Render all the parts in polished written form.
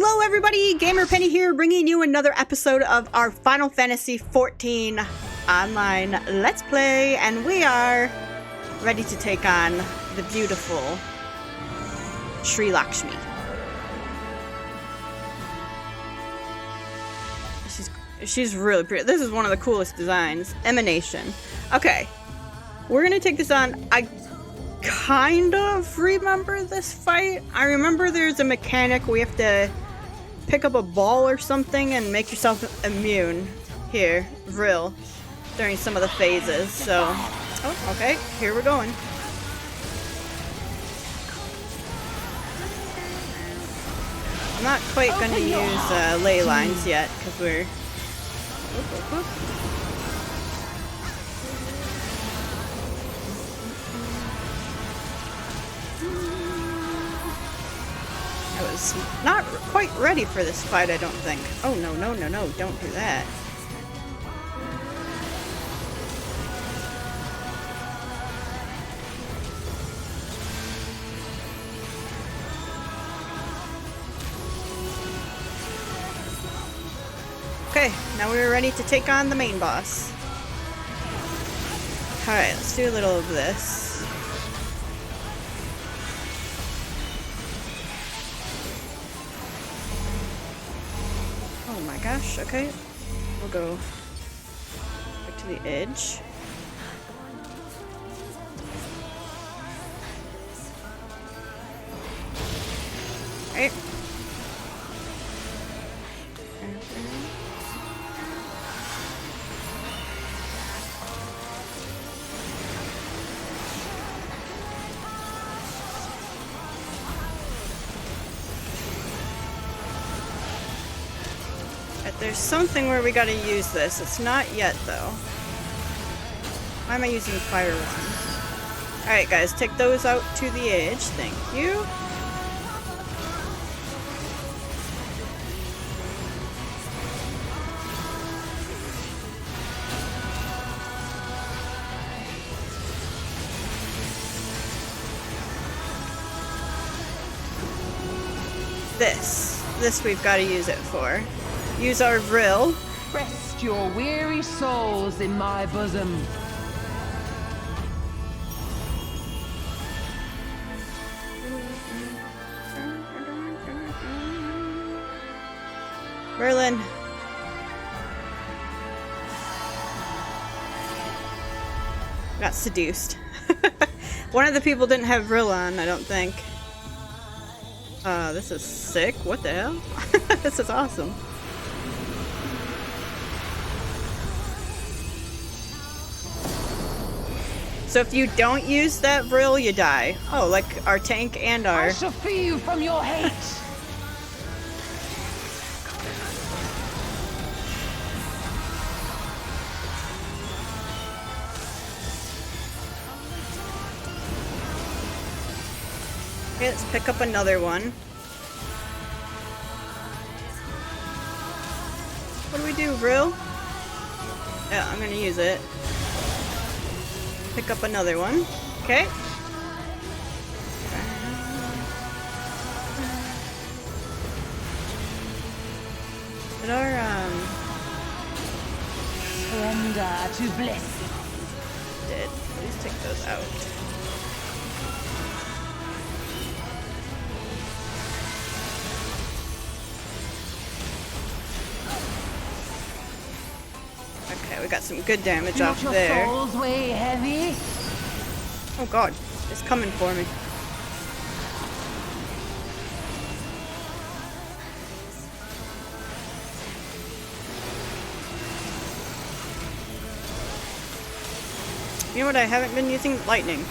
Hello everybody, Gamer Penny here, bringing you another episode of our Final Fantasy XIV online Let's Play, and we are ready to take on the beautiful Sri Lakshmi. She's really pretty. This is one of the coolest designs. Emanation. Okay, we're gonna take this on. I kind of remember this fight. I remember there's a mechanic where you have to pick up a ball or something and make yourself immune here, real, during some of the phases. So, oh, okay, here we're going. I'm not quite gonna use ley lines yet because we're. I was not quite ready for this fight, I don't think. Oh, no, no, no, no, don't do that. Okay, now we're ready to take on the main boss. Alright, let's do a little of this. Oh my gosh, okay. We'll go back to the edge. Alright. There's something where we gotta use this. It's not yet, though. Why am I using fire ones? Alright, guys, take those out to the edge. Thank you. This we've got to use it for. Use our vril. Rest your weary souls in my bosom. Merlin. Got seduced. One of the people didn't have vril on, I don't think. This is sick. What the hell? This is awesome. So if you don't use that vril, you die. Oh, like our tank and our... I shall free you from your hate. Okay, let's pick up another one. What do we do, vril? Yeah, I'm gonna use it. Pick up another one. Okay. Did our Surrender to bliss. did. Please take those out. Okay, we got some good damage off there. Souls weigh heavy. Oh god, it's coming for me. You know what, I haven't been using lightning.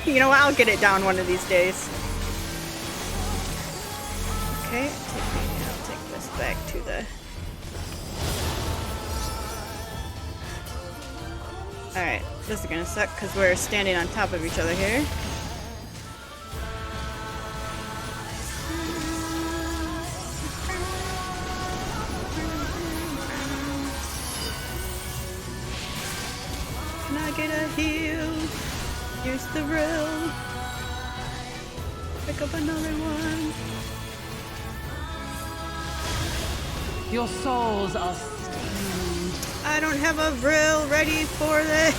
You know what, I'll get it down one of these days. Okay, I'll take this back to the... Alright, this is gonna suck because we're standing on top of each other here. Can I get a heal? Use the vril. Pick up another one. Your souls are stained. I don't have a Vril ready for this.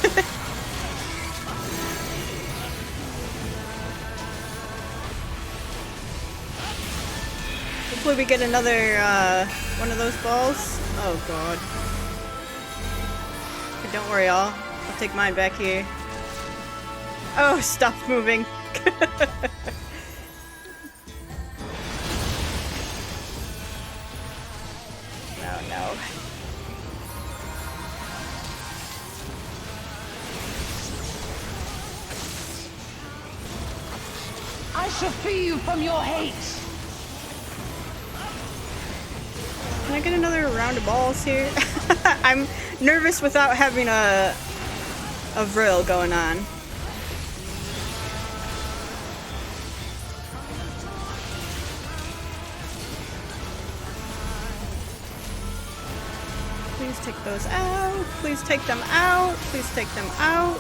Hopefully we get another, one of those balls. Oh god. Okay, don't worry, I'll take mine back here. Oh, stop moving. No. I shall free you from your hate. Can I get another round of balls here? I'm nervous without having a Vril going on. Please take those out. Please take them out. Please take them out.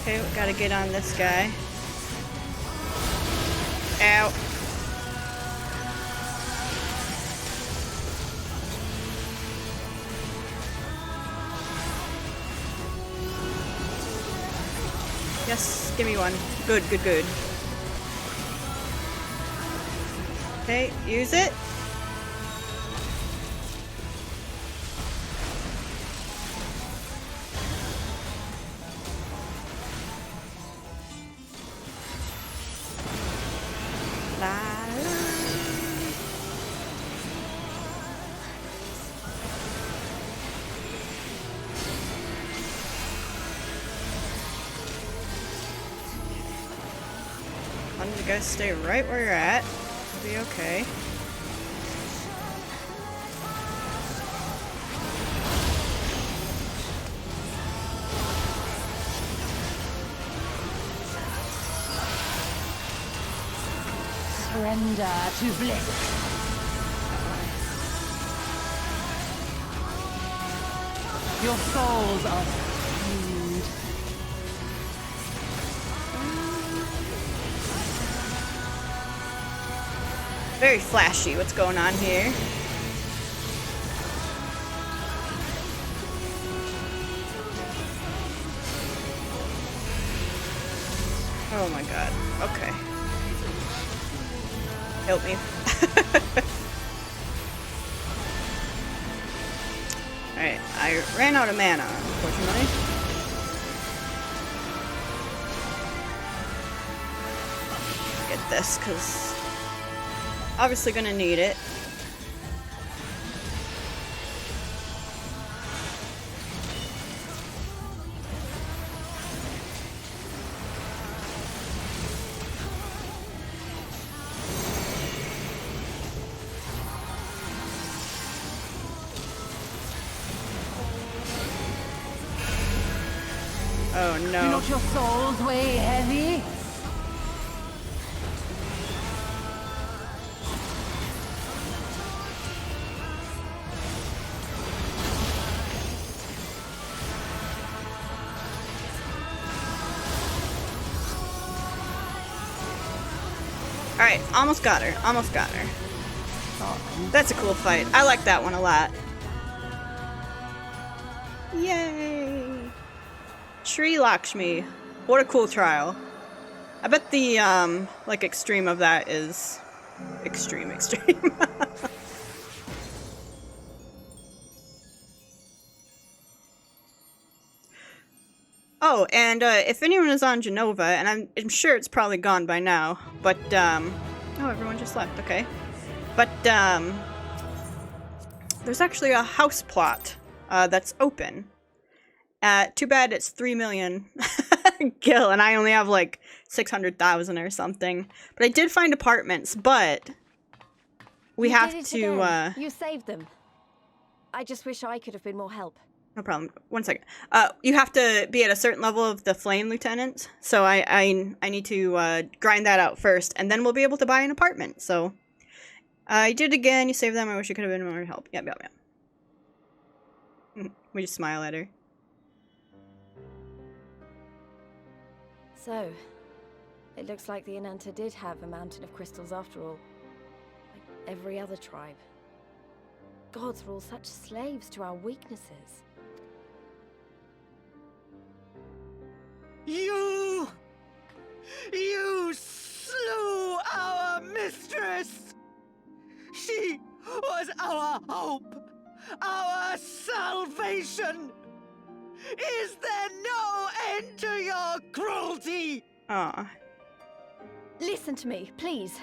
Okay, we gotta get on this guy. Ow. Yes, give me one. Good. Okay, use it. You guys stay right where you're at. It'll be okay. Surrender to bliss. Your souls are stained. Very flashy, what's going on here? Oh my god. Okay. Help me. Alright, I ran out of mana, unfortunately. Get this, because obviously gonna need it. Oh no. Do not your souls weigh heavy? Alright, almost got her. That's a cool fight. I like that one a lot. Yay! Sri Lakshmi. What a cool trial. I bet the, like, extreme of that is extreme. Oh, and if anyone is on Jenova, and I'm sure it's probably gone by now, but oh, everyone just left. Okay, but there's actually a house plot that's open. Too bad it's 3 million gil, and I only have like 600,000 or something. But I did find apartments, but we have to. You saved them. I just wish I could have been more help. No problem. 1 second. You have to be at a certain level of the flame lieutenant, so I need to grind that out first, and then we'll be able to buy an apartment. So I did again. You saved them. I wish you could have been more help. Yep. We just smile at her. So, it looks like the Ananta did have a mountain of crystals after all. I every other tribe. Gods were all such slaves to our weaknesses. You slew our mistress! She was our hope, our salvation! Is there no end to your cruelty? Aw. Listen to me, please.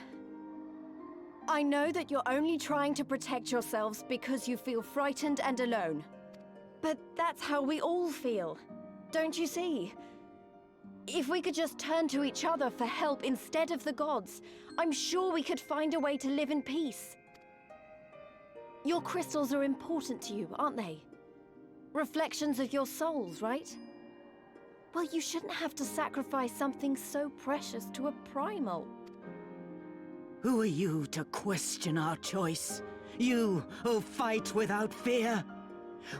I know that you're only trying to protect yourselves because you feel frightened and alone. But that's how we all feel. Don't you see? If we could just turn to each other for help instead of the gods, I'm sure we could find a way to live in peace. Your crystals are important to you, aren't they? Reflections of your souls, right? Well, you shouldn't have to sacrifice something so precious to a primal. Who are you to question our choice? You who fight without fear?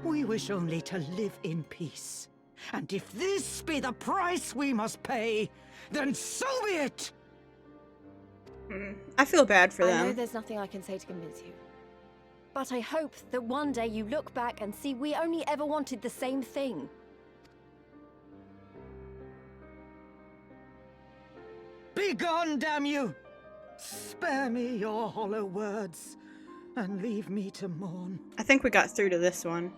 We wish only to live in peace. And if this be the price we must pay, then so be it! I feel bad for I know them. there's nothing I can say to convince you. But I hope that one day you look back and see we only ever wanted the same thing. Begone, damn you! Spare me your hollow words, and leave me to mourn. I think we got through to this one.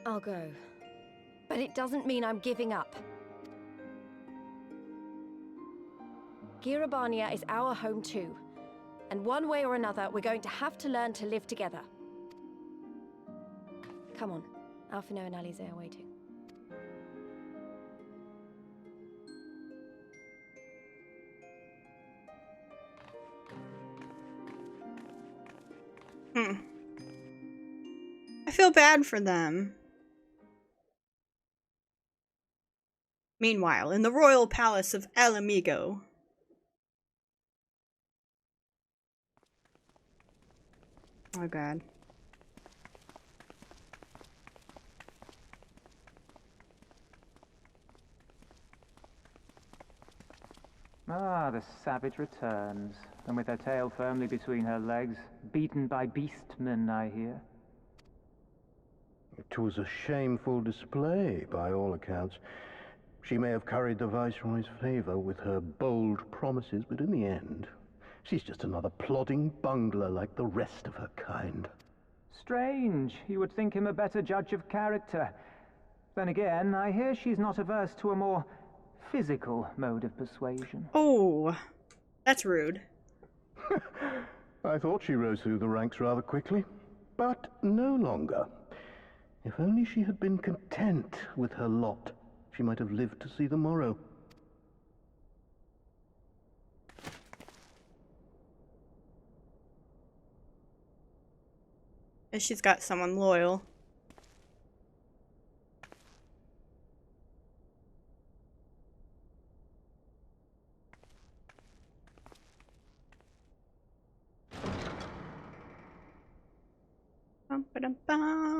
I'll go. But it doesn't mean I'm giving up. Girabania is our home too. And one way or another, we're going to have to learn to live together. Come on. Alphino and Alize are waiting. I feel bad for them. Meanwhile, in the royal palace of El Amigo. Oh god. Ah, the savage returns, and with her tail firmly between her legs, beaten by beastmen, I hear. It was a shameful display, by all accounts. She may have curried the Viceroy's favor with her bold promises, but in the end, she's just another plodding bungler like the rest of her kind. Strange, you would think him a better judge of character. Then again, I hear she's not averse to a more physical mode of persuasion. Oh, that's rude. I thought she rose through the ranks rather quickly, but no longer. If only she had been content with her lot, she might have lived to see the morrow. And she's got someone loyal.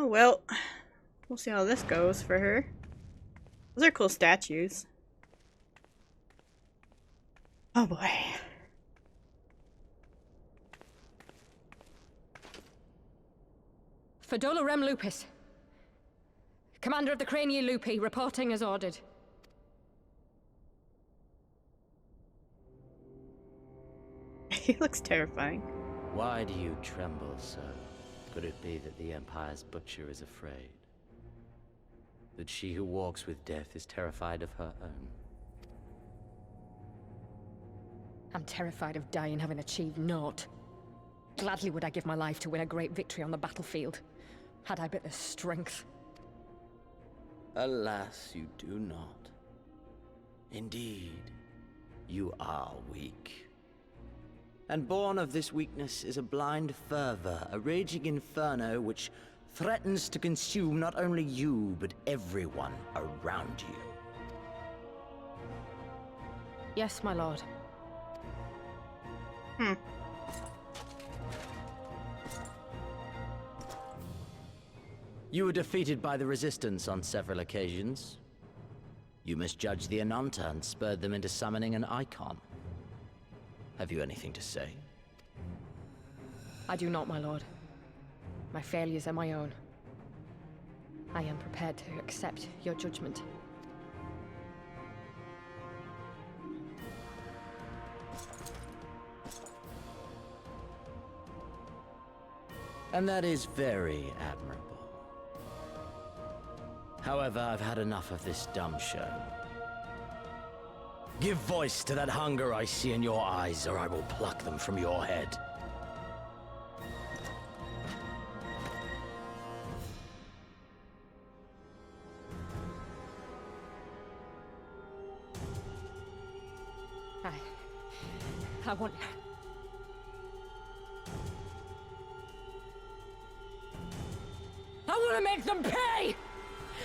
Well, we'll see how this goes for her. Those are cool statues. Oh boy. Fadola Rem Lupus. Commander of the Crania Lupi, reporting as ordered. He looks terrifying. Why do you tremble so? Could it be that the Empire's butcher is afraid? That she who walks with death is terrified of her own? I'm terrified of dying having achieved naught. Gladly would I give my life to win a great victory on the battlefield, had I but the strength. Alas, you do not. Indeed, you are weak. And born of this weakness is a blind fervor, a raging inferno which threatens to consume not only you, but everyone around you. Yes, my lord. You were defeated by the Resistance on several occasions. You misjudged the Ananta and spurred them into summoning an icon. Have you anything to say? I do not, my lord. My failures are my own. I am prepared to accept your judgment. And that is very admirable. However, I've had enough of this dumb show. Give voice to that hunger I see in your eyes, or I will pluck them from your head. I want... I want to make them pay!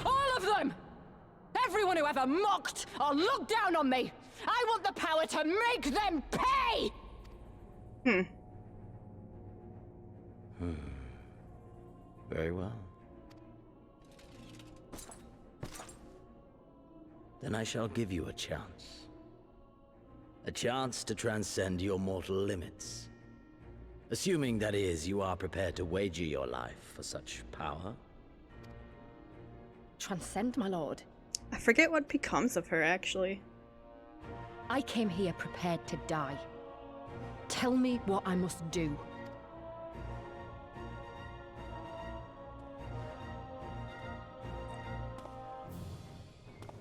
All of them! Everyone who ever mocked or looked down on me! I want the power to make them pay! Very well. Then I shall give you a chance. A chance to transcend your mortal limits. Assuming, that is, you are prepared to wager your life for such power. Transcend, my lord. I forget what becomes of her, actually. I came here prepared to die. Tell me what I must do.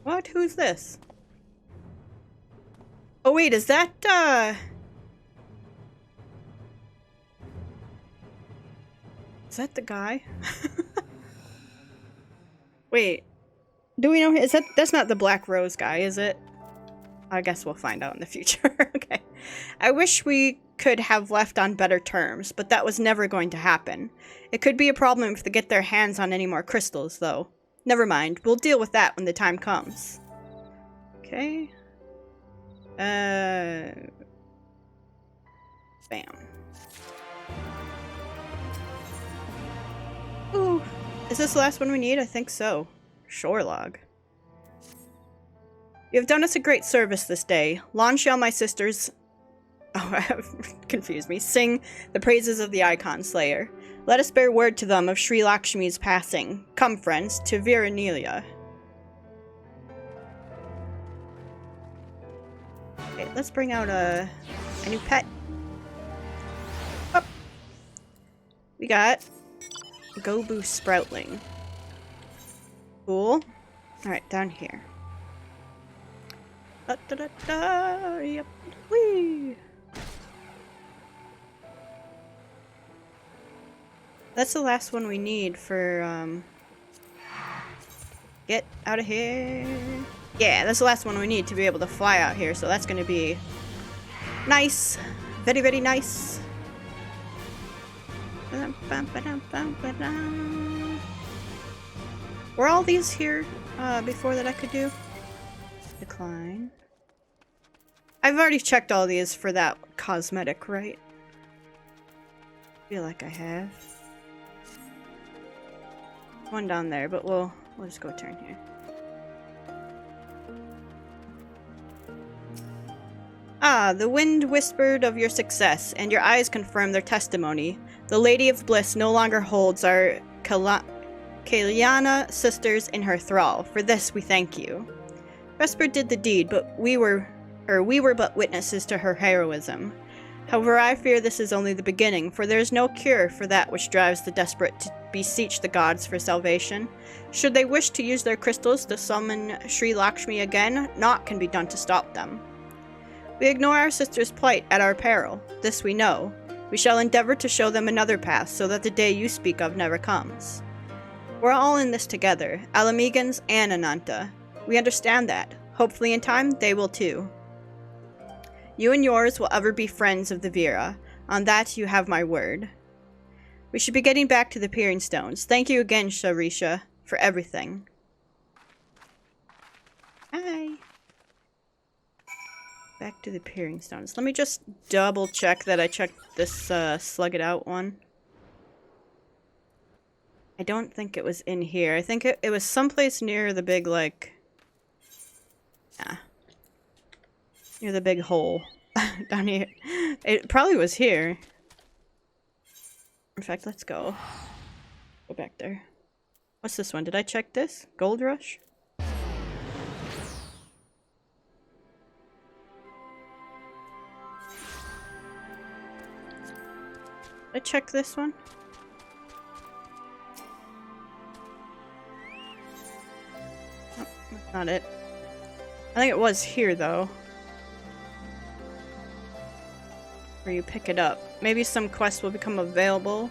What? Who's this? Oh wait, is that, is that the guy? Wait. Do we know, is that's not the Black Rose guy, is it? I guess we'll find out in the future. Okay. I wish we could have left on better terms, but that was never going to happen. It could be a problem if they get their hands on any more crystals, though. Never mind. We'll deal with that when the time comes. Okay. Bam. Ooh. Is this the last one we need? I think so. Shore log. You have done us a great service this day. Long shall my sisters... Oh, confused me. Sing the praises of the Icon Slayer. Let us bear word to them of Sri Lakshmi's passing. Come, friends, to Viranelia. Okay, let's bring out a new pet. Oh. We got Gobu Sproutling. Cool. Alright, down here. Da, da, da, da. Yep. Whee! That's the last one we need for, get out of here. Yeah, that's the last one we need to be able to fly out here, so that's gonna be nice. Very, very nice. Were all these here, before that I could do? Decline. I've already checked all these for that cosmetic, right? I feel like I have. One down there, but we'll just go turn here. Ah, the wind whispered of your success, and your eyes confirmed their testimony. The Lady of Bliss no longer holds our Kalyana sisters in her thrall. For this we thank you. Vesper did the deed, but we were but witnesses to her heroism. However, I fear this is only the beginning, for there is no cure for that which drives the desperate to beseech the gods for salvation. Should they wish to use their crystals to summon Sri Lakshmi again, naught can be done to stop them. We ignore our sister's plight at our peril. This we know. We shall endeavor to show them another path, so that the day you speak of never comes. We're all in this together, Alamegans and Ananta. We understand that. Hopefully in time, they will too. You and yours will ever be friends of the Vira. On that, you have my word. We should be getting back to the Peering Stones. Thank you again, Sharisha, for everything. Hi. Back to the Peering Stones. Let me just double check that I checked this Slug It Out one. I don't think it was in here. I think it was someplace near the big, like, Yeah. Near the big hole. Down here. It probably was here. In fact, let's go. Go back there. What's this one? Did I check this? Gold Rush? Did I check this one? Oh, that's not it. I think it was here, though. Where you pick it up. Maybe some quests will become available.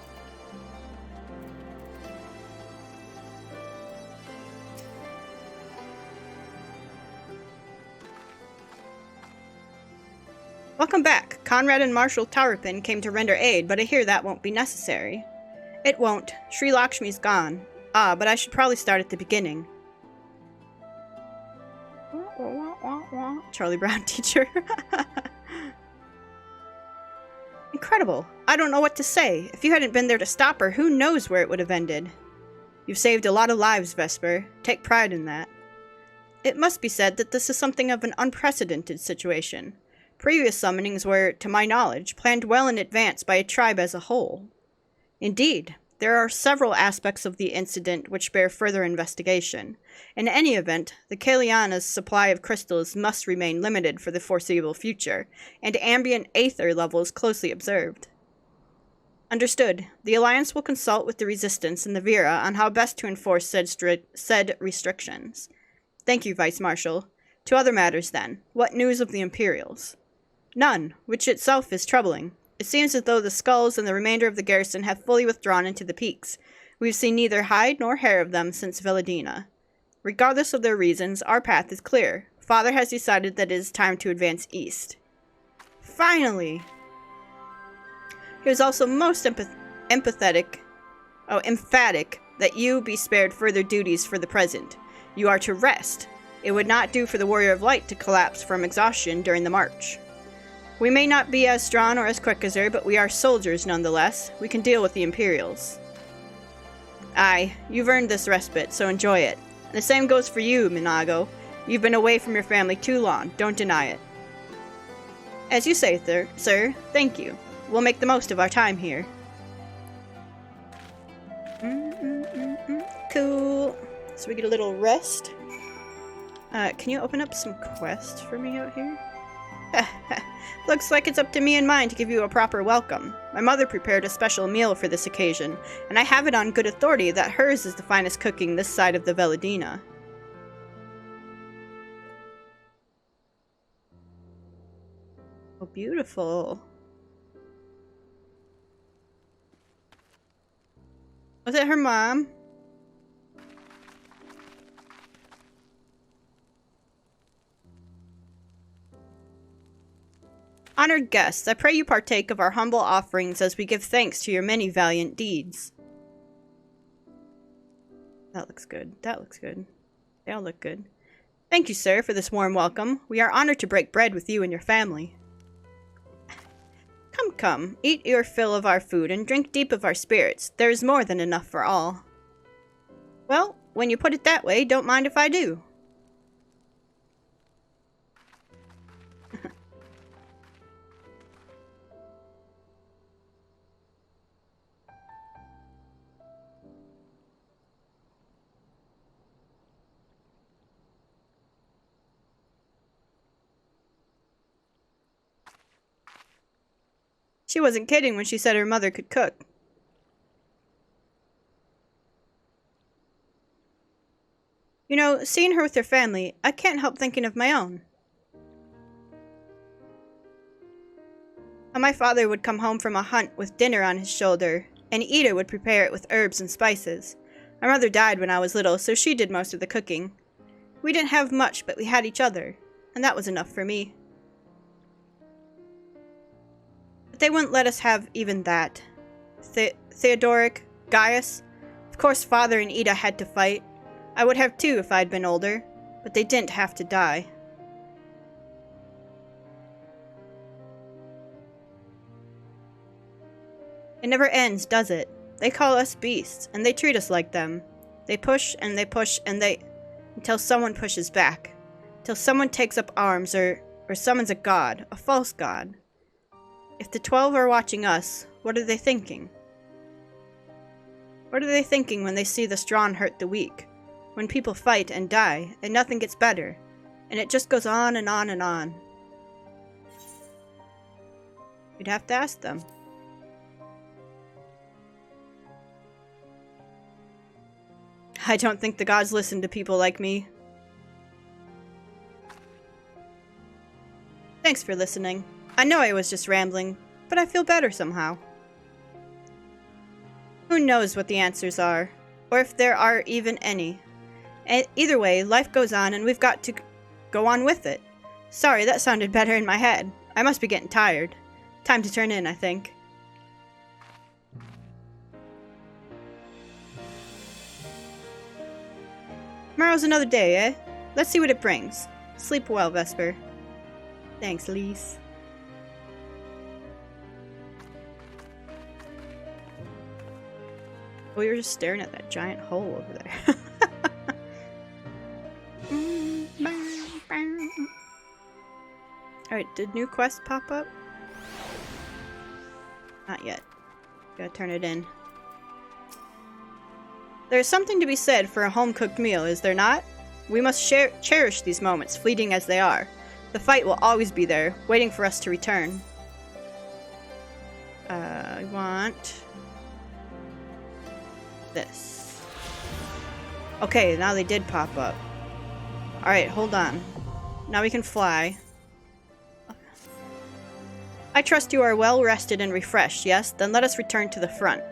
Welcome back. Conrad and Marshal Tarapin came to render aid, but I hear that won't be necessary. It won't. Sri Lakshmi's gone. Ah, but I should probably start at the beginning. Charlie Brown teacher. Incredible. I don't know what to say. If you hadn't been there to stop her, who knows where it would have ended. You've saved a lot of lives, Vesper. Take pride in that. It must be said that this is something of an unprecedented situation. Previous summonings were, to my knowledge, planned well in advance by a tribe as a whole. Indeed, there are several aspects of the incident which bear further investigation. In any event, the Kailiana's supply of crystals must remain limited for the foreseeable future, and ambient aether levels closely observed. Understood. The Alliance will consult with the Resistance and the Vera on how best to enforce said restrictions. Thank you, Vice Marshal. To other matters, then. What news of the Imperials? None, which itself is troubling. It seems as though the skulls and the remainder of the garrison have fully withdrawn into the peaks. We've seen neither hide nor hair of them since Valentina. Regardless of their reasons, our path is clear. Father has decided that it is time to advance east. Finally! He was also most emphatic that you be spared further duties for the present. You are to rest. It would not do for the Warrior of Light to collapse from exhaustion during the march. We may not be as strong or as quick as her, but we are soldiers nonetheless. We can deal with the Imperials. Aye, you've earned this respite, so enjoy it. And the same goes for you, Minago. You've been away from your family too long, don't deny it. As you say, sir, thank you. We'll make the most of our time here. Cool. So we get a little rest. Can you open up some quests for me out here? Looks like it's up to me and mine to give you a proper welcome. My mother prepared a special meal for this occasion, and I have it on good authority that hers is the finest cooking this side of the Valentina. Oh, beautiful. Was it her mom? Honored guests, I pray you partake of our humble offerings as we give thanks to your many valiant deeds. That looks good. That looks good. They all look good. Thank you, sir, for this warm welcome. We are honored to break bread with you and your family. Come, come. Eat your fill of our food and drink deep of our spirits. There is more than enough for all. Well, when you put it that way, don't mind if I do. She wasn't kidding when she said her mother could cook. You know, seeing her with her family, I can't help thinking of my own. How my father would come home from a hunt with dinner on his shoulder, and Ida would prepare it with herbs and spices. My mother died when I was little, so she did most of the cooking. We didn't have much, but we had each other, and that was enough for me. They wouldn't let us have even that. Theodoric, Gaius, of course Father and Ida had to fight. I would have too if I'd been older, but they didn't have to die. It never ends, does it? They call us beasts, and they treat us like them. They push and they push and they... until someone pushes back. till someone takes up arms or summons a god, a false god. If the 12 are watching us, what are they thinking? What are they thinking when they see the strong hurt the weak? When people fight and die, and nothing gets better, and it just goes on and on and on. You'd have to ask them. I don't think the gods listen to people like me. Thanks for listening. I know I was just rambling, but I feel better somehow. Who knows what the answers are, or if there are even any. Either way, life goes on and we've got to go on with it. Sorry, that sounded better in my head. I must be getting tired. Time to turn in, I think. Tomorrow's another day, eh? Let's see what it brings. Sleep well, Vesper. Thanks, Lise. We were just staring at that giant hole over there. Alright, did new quest pop up? Not yet. Gotta turn it in. There's something to be said for a home-cooked meal, is there not? We must cherish these moments, fleeting as they are. The fight will always be there, waiting for us to return. I want this. Okay, now they did pop up. Alright, hold on. Now we can fly. I trust you are well rested and refreshed, yes? Then let us return to the front.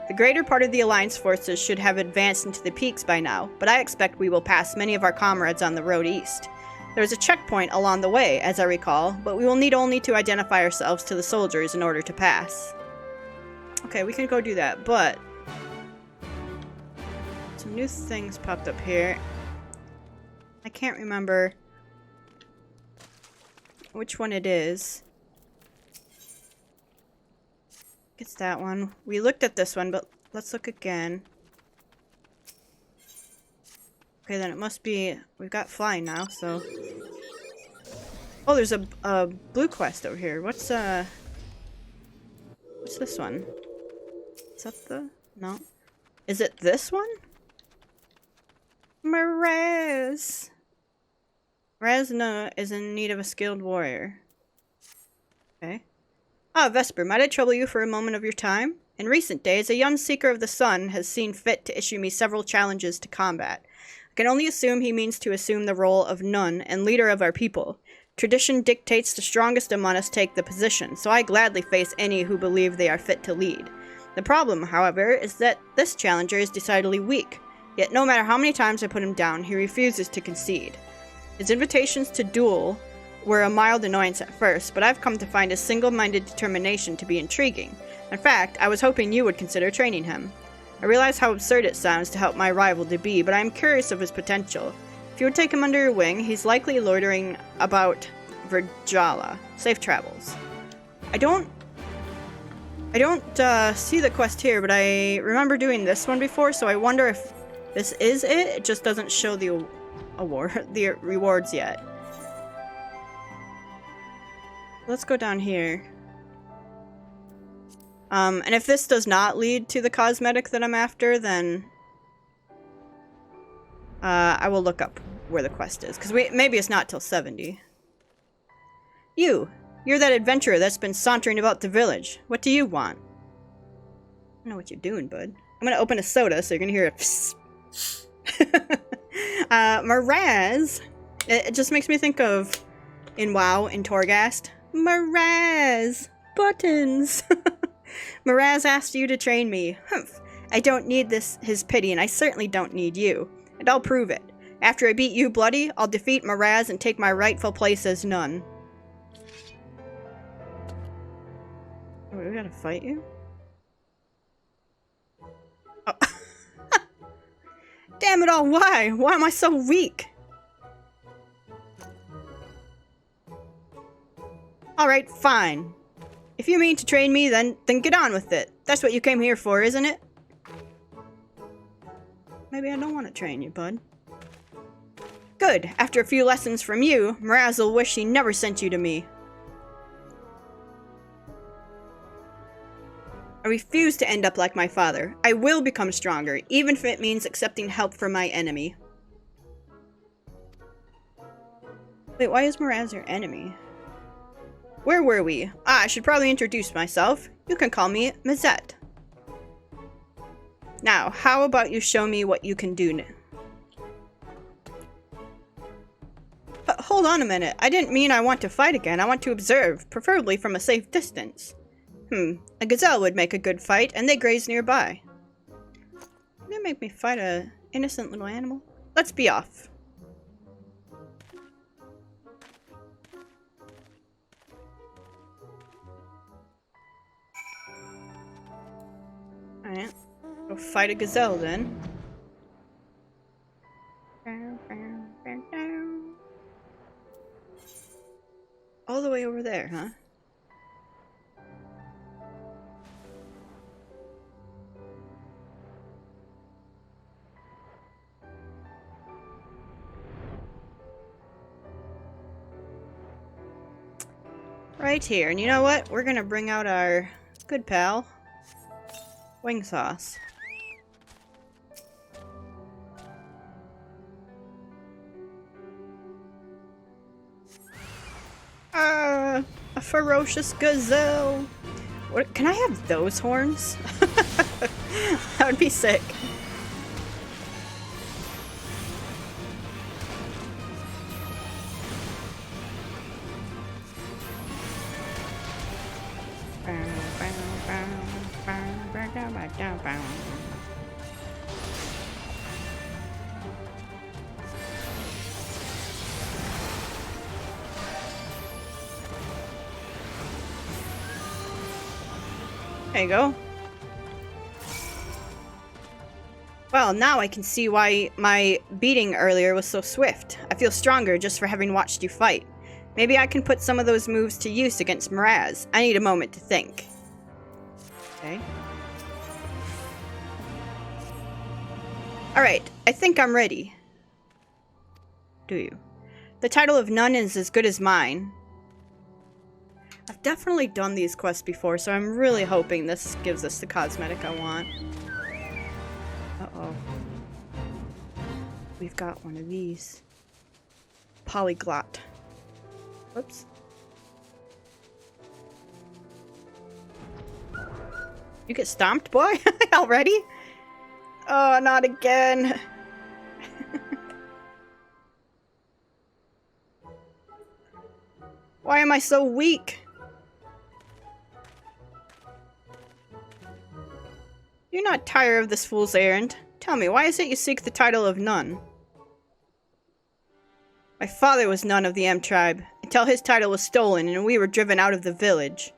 The greater part of the Alliance forces should have advanced into the peaks by now, but I expect we will pass many of our comrades on the road east. There is a checkpoint along the way, as I recall, but we will need only to identify ourselves to the soldiers in order to pass. Okay, we can go do that, but some new things popped up here. I can't remember which one it is. It's that one. We looked at this one, but let's look again. Okay, then it must be... We've got flying now, so... Oh, there's a blue quest over here. What's this one? Is that the... No. Is it this one? Miraz! Razna is in need of a skilled warrior. Okay. Ah, Vesper, might I trouble you for a moment of your time? In recent days, a young seeker of the sun has seen fit to issue me several challenges to combat. I can only assume he means to assume the role of nun and leader of our people. Tradition dictates the strongest among us take the position, so I gladly face any who believe they are fit to lead. The problem, however, is that this challenger is decidedly weak. Yet no matter how many times I put him down, he refuses to concede. His invitations to duel were a mild annoyance at first, but I've come to find his single-minded determination to be intriguing. In fact, I was hoping you would consider training him. I realize how absurd it sounds to help my rival to be, but I am curious of his potential. If you would take him under your wing, he's likely loitering about Virjala. Safe travels. I don't see the quest here, but I remember doing this one before, so I wonder if this is it. It just doesn't show the rewards yet. Let's go down here. And if this does not lead to the cosmetic that I'm after, then I will look up where the quest is. Because maybe it's not till 70. You're that adventurer that's been sauntering about the village. What do you want? I don't know what you're doing, bud. I'm gonna open a soda so you're gonna hear a psst. Miraz. It just makes me think of in WoW, in Torghast. Miraz! Buttons! Miraz asked you to train me. Humph. I don't need his pity, and I certainly don't need you. And I'll prove it. After I beat you bloody, I'll defeat Miraz and take my rightful place as nun. Oh, we gotta fight you? Oh. Damn it all, why? Why am I so weak? Alright, fine. If you mean to train me, then get on with it. That's what you came here for, isn't it? Maybe I don't want to train you, bud. Good. After a few lessons from you, Miraz will wish he never sent you to me. I refuse to end up like my father. I will become stronger, even if it means accepting help from my enemy. Wait, why is Miraz your enemy? Where were we? I should probably introduce myself. You can call me Mazette. Now, how about you show me what you can do now? But hold on a minute. I didn't mean I want to fight again. I want to observe, preferably from a safe distance. A gazelle would make a good fight, and they graze nearby. They make me fight a innocent little animal. Let's be off. Alright. Go fight a gazelle then. All the way over there, huh? Right here, and you know what? We're gonna bring out our good pal, wing sauce. A ferocious gazelle. What? Can I have those horns? That would be sick. There you go. Well, now I can see why my beating earlier was so swift. I feel stronger just for having watched you fight. Maybe I can put some of those moves to use against Miraz. I need a moment to think. Okay. Alright, I think I'm ready. Do you? The title of Nun is as good as mine. I've definitely done these quests before, so I'm really hoping this gives us the cosmetic I want. Uh-oh. We've got one of these. Polyglot. Whoops. You get stomped, boy? Already? Oh, not again. Why am I so weak? You're not tired of this fool's errand. Tell me, why is it you seek the title of Nun? My father was Nun of the M tribe, until his title was stolen and we were driven out of the village.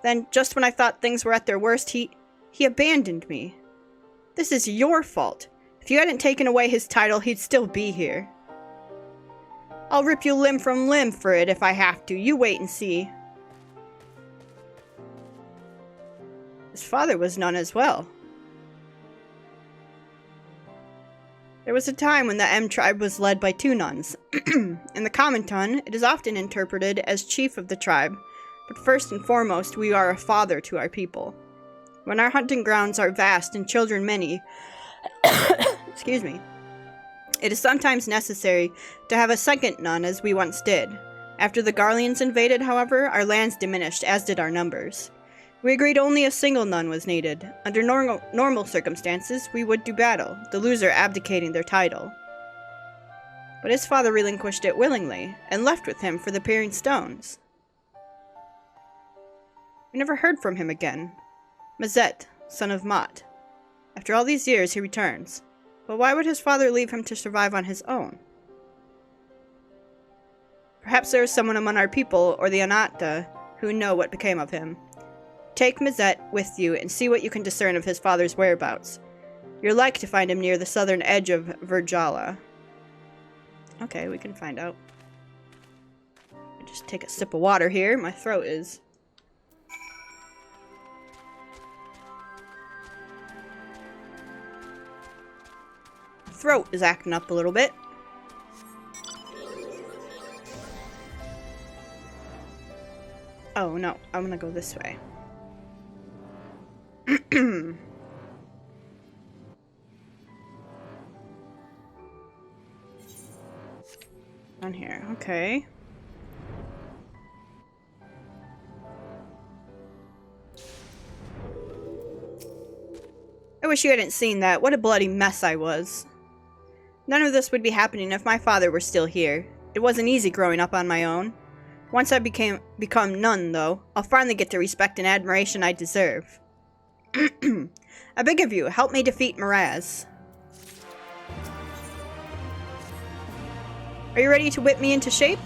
Then, just when I thought things were at their worst, he abandoned me. This is your fault. If you hadn't taken away his title, he'd still be here. I'll rip you limb from limb for it if I have to. You wait and see. His father was Nun as well. There was a time when the M tribe was led by 2 nuns. In the common tongue, it is often interpreted as chief of the tribe, but first and foremost, we are a father to our people. When our hunting grounds are vast and children many, excuse me, it is sometimes necessary to have a second nun as we once did. After the Garleans invaded, however, our lands diminished, as did our numbers. We agreed only a single nun was needed. Under normal circumstances, we would do battle, the loser abdicating their title. But his father relinquished it willingly, and left with him for the Peering Stones. We never heard from him again. Mazette, son of Mott. After all these years, he returns. But why would his father leave him to survive on his own? Perhaps there is someone among our people, or the Anatta, who know what became of him. Take Mazette with you and see what you can discern of his father's whereabouts. You're like to find him near the southern edge of Virgala. Okay, we can find out. I'll just take a sip of water here. My throat is... acting up a little bit. Oh, no. I'm gonna go this way. On here. Okay. I wish you hadn't seen that. What a bloody mess I was. None of this would be happening if my father were still here. It wasn't easy growing up on my own. Once I become none, though, I'll finally get the respect and admiration I deserve. I beg of you, help me defeat Miraz. Are you ready to whip me into shape?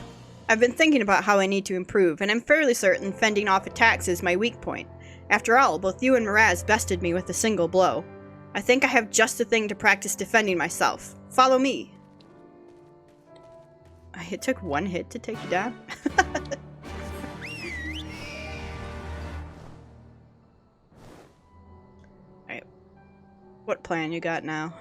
I've been thinking about how I need to improve, and I'm fairly certain fending off attacks is my weak point. After all, both you and Miraz bested me with a single blow. I think I have just the thing to practice defending myself. Follow me. It took one hit to take you down? Alright. What plan you got now?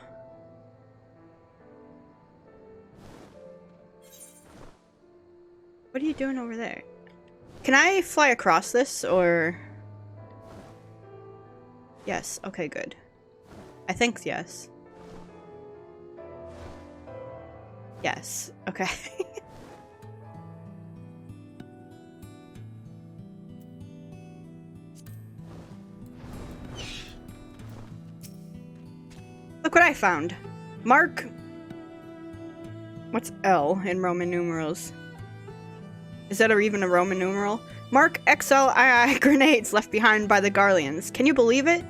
What are you doing over there? Can I fly across this, or... Yes, okay, good. I think yes. Yes, okay. Look what I found. Mark... What's L in Roman numerals? Is that even a Roman numeral? Mark XLII grenades left behind by the Garleans. Can you believe it?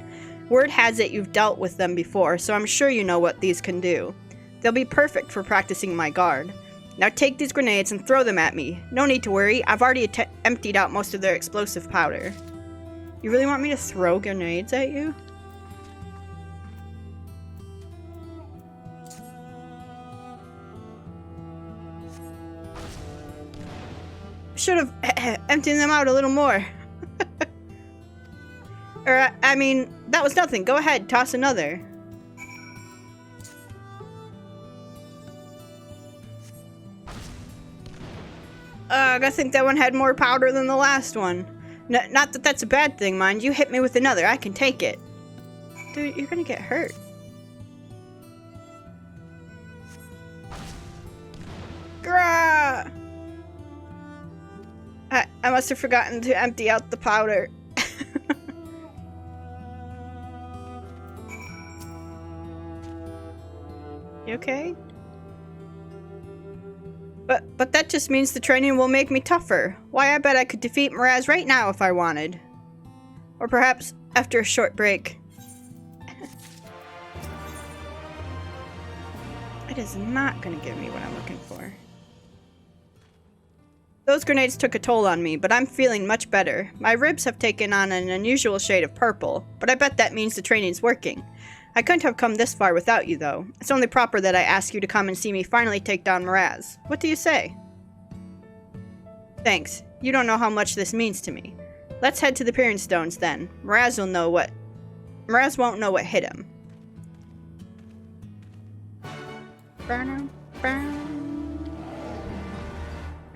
Word has it you've dealt with them before, so I'm sure you know what these can do. They'll be perfect for practicing my guard. Now take these grenades and throw them at me. No need to worry, I've already emptied out most of their explosive powder. You really want me to throw grenades at you? Should have emptied them out a little more. Or, I mean, that was nothing. Go ahead, toss another. I think that one had more powder than the last one. Not that that's a bad thing, mind you. Hit me with another. I can take it. Dude, you're gonna get hurt. Grah! I must have forgotten to empty out the powder. You okay? But that just means the training will make me tougher. Why, I bet I could defeat Miraz right now if I wanted. Or perhaps after a short break. It is not gonna give me what I'm looking for. Those grenades took a toll on me, but I'm feeling much better. My ribs have taken on an unusual shade of purple, but I bet that means the training's working. I couldn't have come this far without you, though. It's only proper that I ask you to come and see me finally take down Miraz. What do you say? Thanks. You don't know how much this means to me. Let's head to the Peering Stones, then. Miraz won't know what hit him.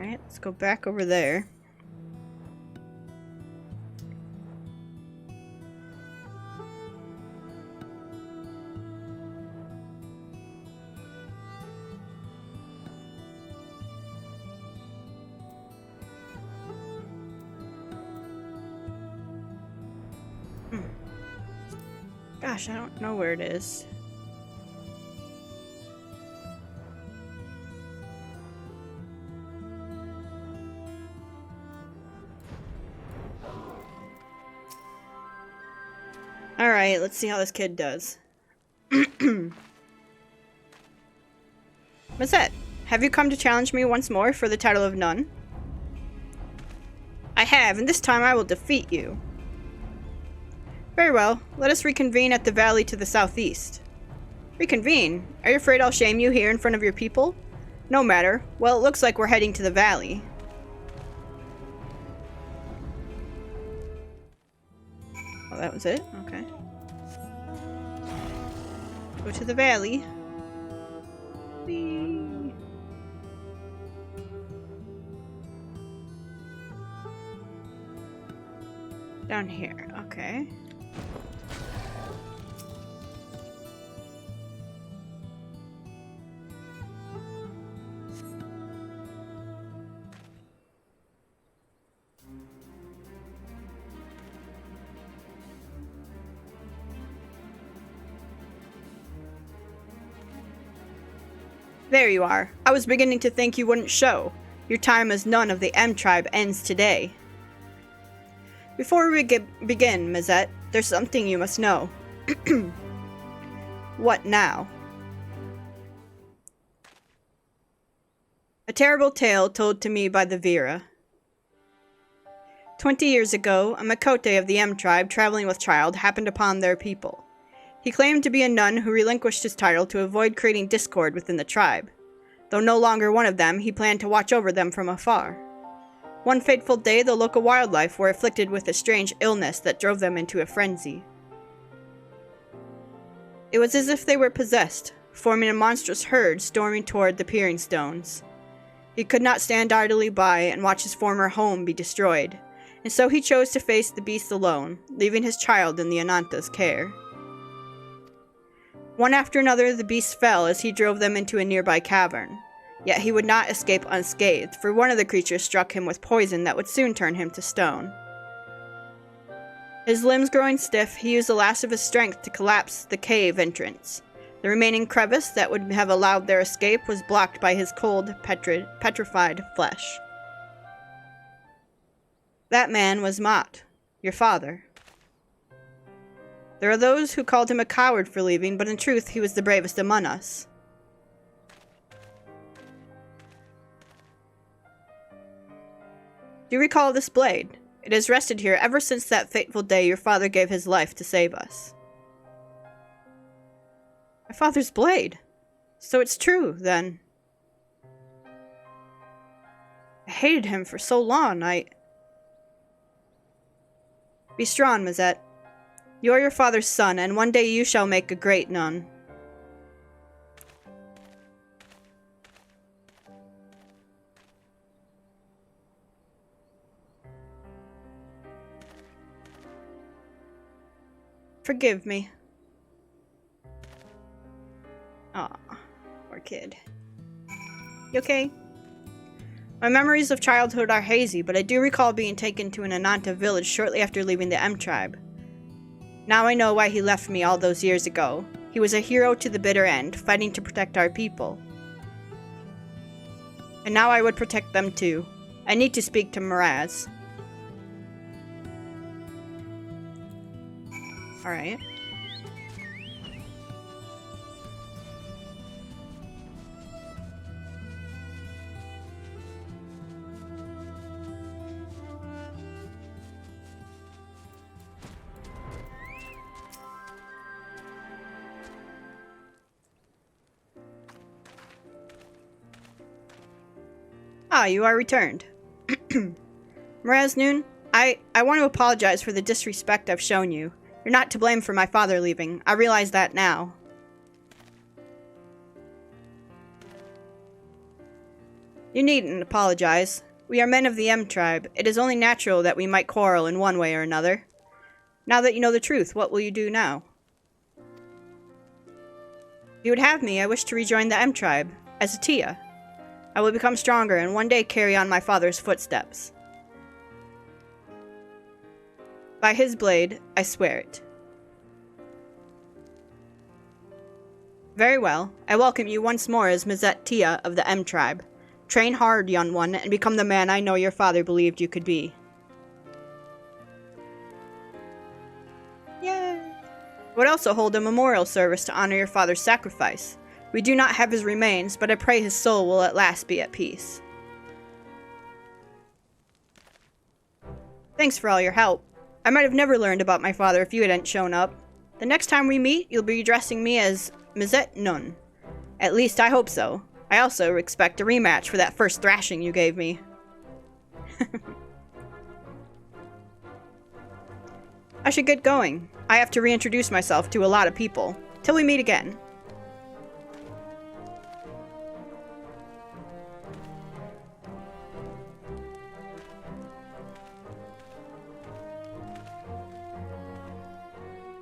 Alright, let's go back over there. Gosh, I don't know where it is. Alright, let's see how this kid does. What's that? Have you come to challenge me once more for the title of Nun? I have, and this time I will defeat you. Very well, let us reconvene at the valley to the southeast. Reconvene? Are you afraid I'll shame you here in front of your people? No matter. Well, it looks like we're heading to the valley. Oh, that was it? Okay. Go to the valley. Whee! Down here, okay. There you are. I was beginning to think you wouldn't show. Your time as none of the M tribe ends today. Before we begin, Mazette, there's something you must know. What now? A terrible tale told to me by the Vera. 20 years ago, a Makote of the M tribe traveling with child happened upon their people. He claimed to be a nun who relinquished his title to avoid creating discord within the tribe. Though no longer one of them, he planned to watch over them from afar. One fateful day, the local wildlife were afflicted with a strange illness that drove them into a frenzy. It was as if they were possessed, forming a monstrous herd storming toward the peering stones. He could not stand idly by and watch his former home be destroyed, and so he chose to face the beast alone, leaving his child in the Ananta's care. One after another, the beasts fell as he drove them into a nearby cavern. Yet he would not escape unscathed, for one of the creatures struck him with poison that would soon turn him to stone. His limbs growing stiff, he used the last of his strength to collapse the cave entrance. The remaining crevice that would have allowed their escape was blocked by his cold, petrified flesh. That man was Mott, your father. There are those who called him a coward for leaving, but in truth he was the bravest among us. Do you recall this blade? It has rested here ever since that fateful day your father gave his life to save us. My father's blade? So it's true, then. I hated him for so long, Be strong, Mazette. You are your father's son, and one day you shall make a great nun. Forgive me. Aw, poor kid. You okay? My memories of childhood are hazy, but I do recall being taken to an Ananta village shortly after leaving the M tribe. Now I know why he left me all those years ago. He was a hero to the bitter end, fighting to protect our people. And now I would protect them too. I need to speak to Miraz. Alright. Ah, you are returned. Miraz Noon, I want to apologize for the disrespect I've shown you. You're not to blame for my father leaving. I realize that now. You needn't apologize. We are men of the M tribe. It is only natural that we might quarrel in one way or another. Now that you know the truth, what will you do now? If you would have me, I wish to rejoin the M tribe, as a Tia. I will become stronger and one day carry on my father's footsteps. By his blade, I swear it. Very well. I welcome you once more as Mazette Tia of the M tribe. Train hard, young one, and become the man I know your father believed you could be. Yay! I would also hold a memorial service to honor your father's sacrifice. We do not have his remains, but I pray his soul will at last be at peace. Thanks for all your help. I might have never learned about my father if you hadn't shown up. The next time we meet, you'll be addressing me as Mazette Nun. At least I hope so. I also expect a rematch for that first thrashing you gave me. I should get going. I have to reintroduce myself to a lot of people. Till we meet again.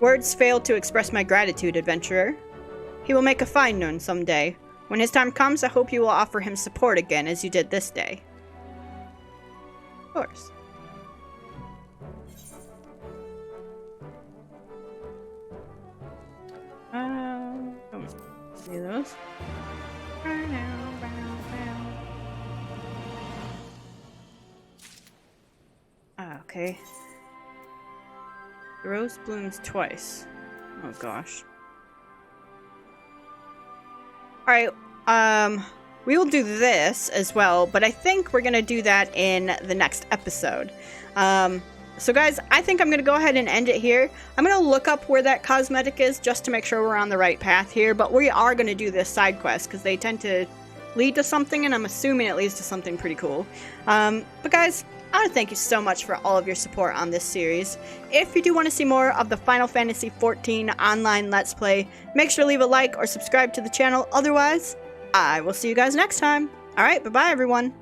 Words fail to express my gratitude, adventurer. He will make a find known someday. When his time comes, I hope you will offer him support again as you did this day. Of course. See those? Okay. The rose blooms twice. Oh gosh. Alright, we will do this as well, but I think we're gonna do that in the next episode. So guys, I think I'm gonna go ahead and end it here. I'm gonna look up where that cosmetic is just to make sure we're on the right path here, but we are gonna do this side quest because they tend to lead to something, and I'm assuming it leads to something pretty cool. But guys, I want to thank you so much for all of your support on this series. If you do want to see more of the Final Fantasy XIV online Let's Play, make sure to leave a like or subscribe to the channel. Otherwise, I will see you guys next time. Alright, bye-bye everyone.